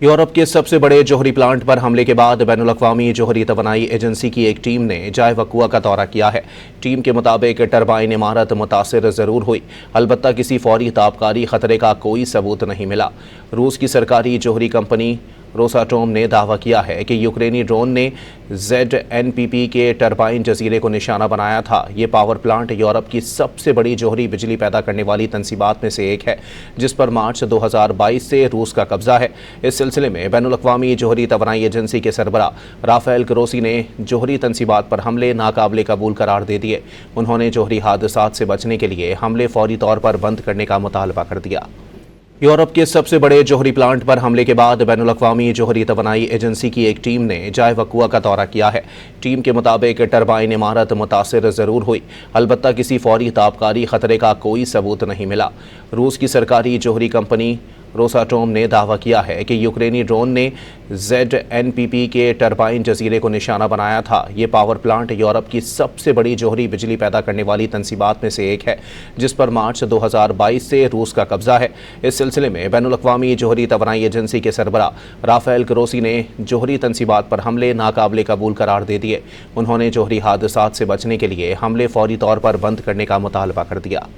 Europe के सबसे बड़े जौहरी प्लांट पर हमले के बाद बैनुल-अक़वामी जौहरी तवानाई एजेंसी की एक टीम ने जाए वक़ुआ का दौरा किया है। टीम के मुताबिक टरबाइन इमारत मुतासिर ज़रूर हुई, अलबत्ता किसी फौरी ताबकारी ख़तरे का कोई सबूत नहीं मिला। रूस की सरकारी जौहरी कंपनी रोसाटोम ने दावा किया है कि यूक्रेनी ड्रोन ने ZNPP के टरबाइन जजीरे को निशाना बनाया था। ये पावर प्लांट यूरोप की सबसे बड़ी जौहरी बिजली पैदा करने वाली तंसीबात में से एक है, जिस पर मार्च 2022 से रूस का कब्जा है। इस सिलसिले में बैनुल-अक़वामी जौहरी तवानाई एजेंसी के सरबरा राफेल ग्रोसी ने जौहरी तंसीबात पर हमले नाकाबिले कबूल करार दे दिए। उन्होंने जौहरी हादसात से बचने के लिए हमले फौरी तौर पर बंद करने का मुतालबा कर दिया। यूरोप के सबसे बड़े जौहरी प्लांट पर हमले के बाद बैनुल-अक़वामी जौहरी तवानाई एजेंसी की एक टीम ने जाए वक़ुआ का दौरा किया है। टीम के मुताबिक टरबाइन इमारत मुतासिर ज़रूर हुई, अलबत्ता किसी फौरी ताबकारी ख़तरे का कोई सबूत नहीं मिला। रूस की सरकारी जौहरी कंपनी रोसाटोम ने दावा किया है कि यूक्रेनी ड्रोन ने ZNPP के टरबाइन जजीरे को निशाना बनाया था। ये पावर प्लांट यूरोप की सबसे बड़ी जौहरी बिजली पैदा करने वाली तंसीबात में से एक है, जिस पर मार्च 2022 से रूस का कब्जा है। इस सिलसिले में बैनुल-अक़वामी जौहरी तवानाई एजेंसी के सरबरा राफेल ग्रोसी ने जौहरी तंसीबात पर हमले नाकाबिले कबूल करार दे दिए। उन्होंने जौहरी हादसात से बचने के लिए हमले फौरी तौर पर बंद करने का मुतालबा कर दिया।